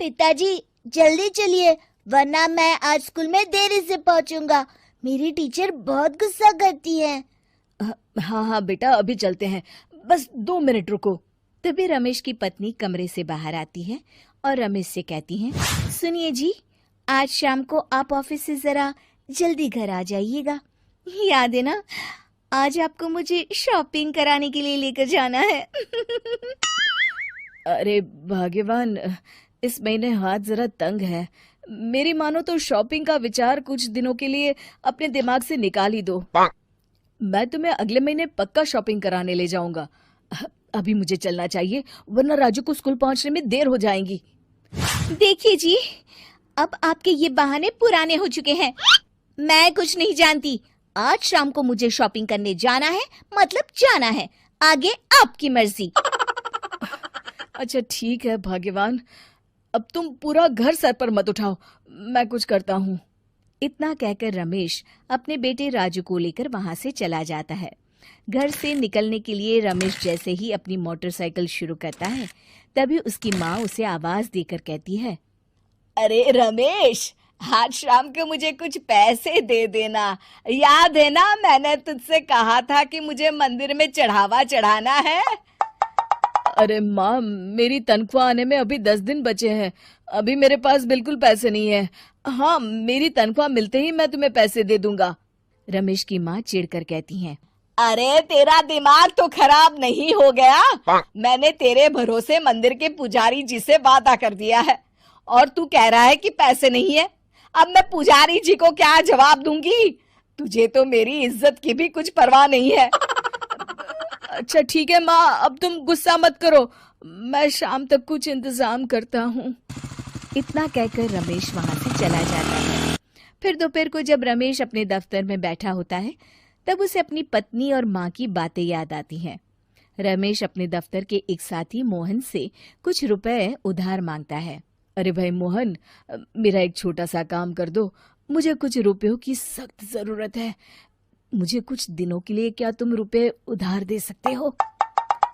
पिताजी जल्दी चलिए, वरना मैं आज स्कूल में देरी से पहुंचूंगा। मेरी टीचर बहुत गुस्सा करती है। हाँ हाँ बेटा, अभी चलते हैं, बस 2 मिनट रुको। तभी रमेश की पत्नी कमरे से बाहर आती है और रमेश से कहती हैं, सुनिए जी, आज शाम को आप ऑफिस से जरा जल्दी घर आ जाइएगा। याद है ना, आज आपको मुझे शॉपिंग कराने के लिए लेकर जाना है। अरे भाग्यवान, इस महीने हाथ जरा तंग है। मेरी मानो तो शॉपिंग का विचार कुछ दिनों के लिए अपने दिमाग से निकाल ही दो। मैं तुम्हें अगले महीने पक्का शॉपिंग कराने ले जाऊंगा। अभी मुझे चलना चाहिए, वरना राजू को स्कूल पहुंचने में देर हो जाएगी। देखिए जी, अब आपके ये बहाने पुराने हो चुके हैं। मैं कुछ नहीं जानती। आज शाम को मुझे शॉपिंग करने जाना है, मतलब जाना है। आगे आपकी मर्जी। अच्छा ठीक है भाग्यवान, अब तुम पूरा घर सर पर मत उठाओ, मैं कुछ करता हूँ। इतना कहकर रमेश अपने बेटे राजू को लेकर वहां से चला जाता है। घर से निकलने के लिए रमेश जैसे ही अपनी मोटरसाइकिल शुरू करता है, तभी उसकी माँ उसे आवाज देकर कहती है, अरे रमेश, आज शाम को मुझे कुछ पैसे दे देना। याद है ना, मैंने तुझसे कहा था कि मुझे मंदिर में चढ़ावा चढ़ाना है। अरे माँ, मेरी तनख्वाह आने में अभी 10 दिन बचे हैं। अभी मेरे पास बिल्कुल पैसे नहीं है। हाँ, मेरी तनख्वाह मिलते ही मैं तुम्हें पैसे दे दूंगा। रमेश की माँ चिढ़कर कहती हैं, अरे तेरा दिमाग तो खराब नहीं हो गया? मैंने तेरे भरोसे मंदिर के पुजारी जी से वादा कर दिया है और तू कह रहा है कि पैसे नहीं है। अब मैं पुजारी जी को क्या जवाब दूंगी? तुझे तो मेरी इज्जत की भी कुछ परवाह नहीं है। अच्छा ठीक है माँ, अब तुम गुस्सा मत करो, मैं शाम तक कुछ इंतजाम करता हूँ। इतना कहकर रमेश वहां से चला जाता है। फिर दोपहर को जब रमेश अपने दफ्तर में बैठा होता है, तब उसे अपनी पत्नी और माँ की बातें याद आती हैं। रमेश अपने दफ्तर के एक साथी मोहन से कुछ रुपए उधार मांगता है। अरे भाई मोहन, मेरा एक छोटा सा काम कर दो, मुझे कुछ रुपयों की सख्त जरूरत है। मुझे कुछ दिनों के लिए क्या तुम रुपए उधार दे सकते हो?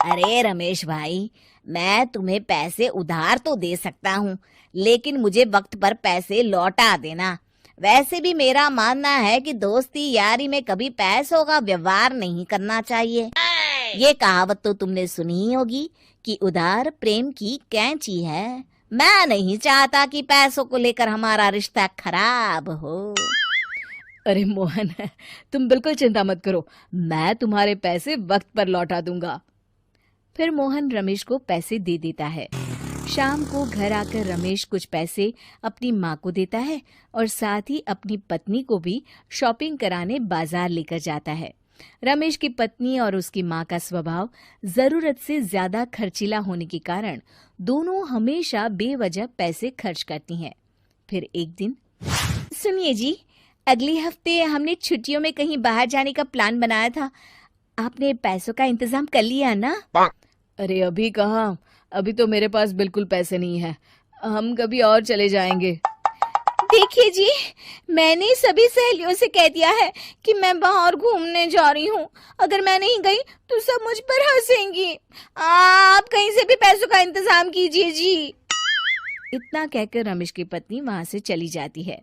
अरे रमेश भाई, मैं तुम्हें पैसे उधार तो दे सकता हूँ, लेकिन मुझे वक्त पर पैसे लौटा देना। वैसे भी मेरा मानना है कि दोस्ती यारी में कभी पैसों का व्यवहार नहीं करना चाहिए। ये कहावत तो तुमने सुनी ही होगी कि उधार प्रेम की कैंची है। मैं नहीं चाहता कि पैसों को लेकर हमारा रिश्ता खराब हो। अरे मोहन, तुम बिल्कुल चिंता मत करो, मैं तुम्हारे पैसे वक्त पर लौटा दूंगा। फिर मोहन रमेश को पैसे दे देता है। शाम को घर आकर रमेश कुछ पैसे अपनी माँ को देता है और साथ ही अपनी पत्नी को भी शॉपिंग कराने बाजार लेकर जाता है। रमेश की पत्नी और उसकी माँ का स्वभाव जरूरत से ज्यादा खर्चीला होने के कारण दोनों हमेशा बेवजह पैसे खर्च करती हैं। फिर एक दिन, सुनिए जी, अगले हफ्ते हमने छुट्टियों में कहीं बाहर जाने का प्लान बनाया था। आपने पैसों का इंतजाम कर लिया ना? अरे अभी कहाँ, अभी तो मेरे पास बिल्कुल पैसे नहीं है। हम कभी और चले जाएंगे। देखिए जी, मैंने सभी सहेलियों से कह दिया है कि मैं बाहर घूमने जा रही हूँ। अगर मैं नहीं गई तो सब मुझ पर हंसेंगी। आप कहीं से भी पैसों का इंतजाम कीजिए जी। इतना कहकर रमेश की पत्नी वहां से चली जाती है।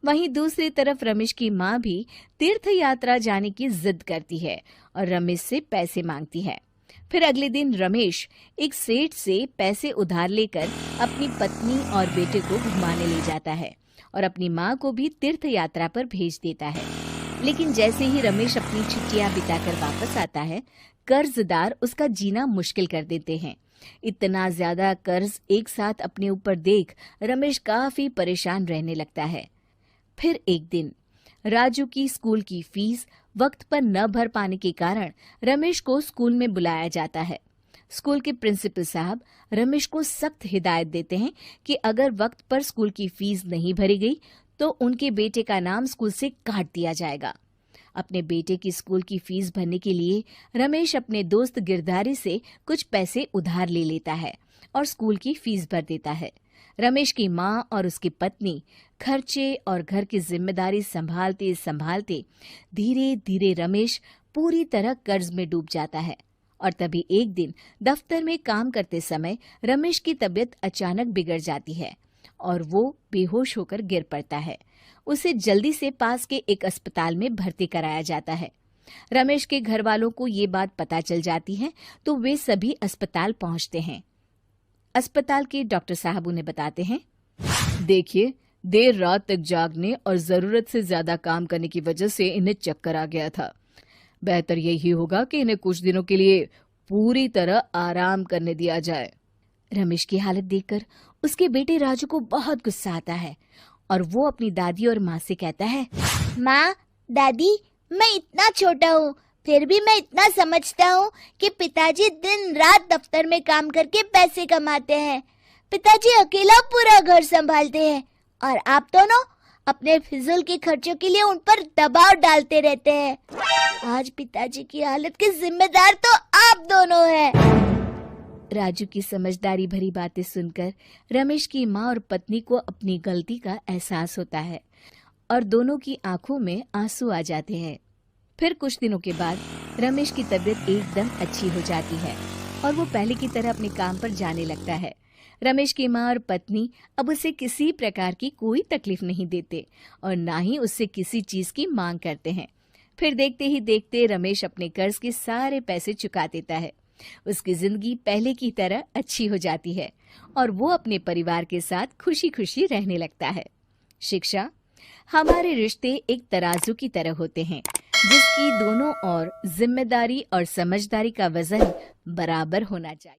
वहीं दूसरी तरफ रमेश की माँ भी तीर्थ यात्रा जाने की जिद करती है और रमेश से पैसे मांगती है। फिर अगले दिन रमेश एक सेठ से पैसे उधार लेकर अपनी पत्नी और बेटे को घुमाने ले जाता है और अपनी माँ को भी तीर्थ यात्रा पर भेज देता है। लेकिन जैसे ही रमेश अपनी छुट्टियां बिताकर वापस आता है, कर्जदार उसका जीना मुश्किल कर देते हैं। इतना ज्यादा कर्ज एक साथ अपने ऊपर देख रमेश काफी परेशान रहने लगता है। फिर एक दिन राजू की स्कूल की फीस वक्त पर न भर पाने के कारण रमेश को स्कूल में बुलाया जाता है। स्कूल के प्रिंसिपल साहब रमेश को सख्त हिदायत देते हैं कि अगर वक्त पर स्कूल की फीस नहीं भरी गई तो उनके बेटे का नाम स्कूल से काट दिया जाएगा। अपने बेटे की स्कूल की फीस भरने के लिए रमेश अपने दोस्त गिरधारी से कुछ पैसे उधार ले लेता है और स्कूल की फीस भर देता है। रमेश की माँ और उसकी पत्नी खर्चे और घर की जिम्मेदारी संभालते संभालते धीरे धीरे रमेश पूरी तरह कर्ज में डूब जाता है। और तभी एक दिन दफ्तर में काम करते समय रमेश की तबीयत अचानक बिगड़ जाती है। और वो बेहोश होकर गिर पड़ता है। उसे जल्दी से पास के एक अस्पताल में भर्ती कराया जाता है। रमेश के घर वालों को ये बात पता चल जाती है तो वे सभी अस्पताल पहुंचते हैं। अस्पताल के डॉक्टर साहब उन्हें बताते हैं, देखिए, देर रात तक जागने और जरूरत से ज्यादा काम करने की वजह से इन्हें चक्कर आ गया था। बेहतर यही होगा कि इन्हें कुछ दिनों के लिए पूरी तरह आराम करने दिया जाए। रमेश की हालत देखकर उसके बेटे राजू को बहुत गुस्सा आता है और वो अपनी दादी और माँ से कहता है, माँ, दादी, मैं इतना छोटा हूँ, फिर भी मैं इतना समझता हूँ कि पिताजी दिन रात दफ्तर में काम करके पैसे कमाते हैं। पिताजी अकेला पूरा घर संभालते हैं और आप दोनों अपने फिजूल के खर्चों के लिए उन पर दबाव डालते रहते हैं। आज पिताजी की हालत के जिम्मेदार तो आप दोनों हैं। राजू की समझदारी भरी बातें सुनकर रमेश की माँ और पत्नी को अपनी गलती का एहसास होता है और दोनों की आंखों में आंसू आ जाते हैं। फिर कुछ दिनों के बाद रमेश की तबीयत एकदम अच्छी हो जाती है और वो पहले की तरह अपने काम पर जाने लगता है। रमेश की माँ और पत्नी अब उसे किसी प्रकार की कोई तकलीफ नहीं देते और ना ही उससे किसी चीज की मांग करते हैं। फिर देखते ही देखते रमेश अपने कर्ज के सारे पैसे चुका देता है। उसकी जिंदगी पहले की तरह अच्छी हो जाती है और वो अपने परिवार के साथ खुशी खुशी रहने लगता है। शिक्षा, हमारे रिश्ते एक तराजू की तरह होते हैं जिसकी दोनों ओर जिम्मेदारी और समझदारी का वजन बराबर होना चाहिए।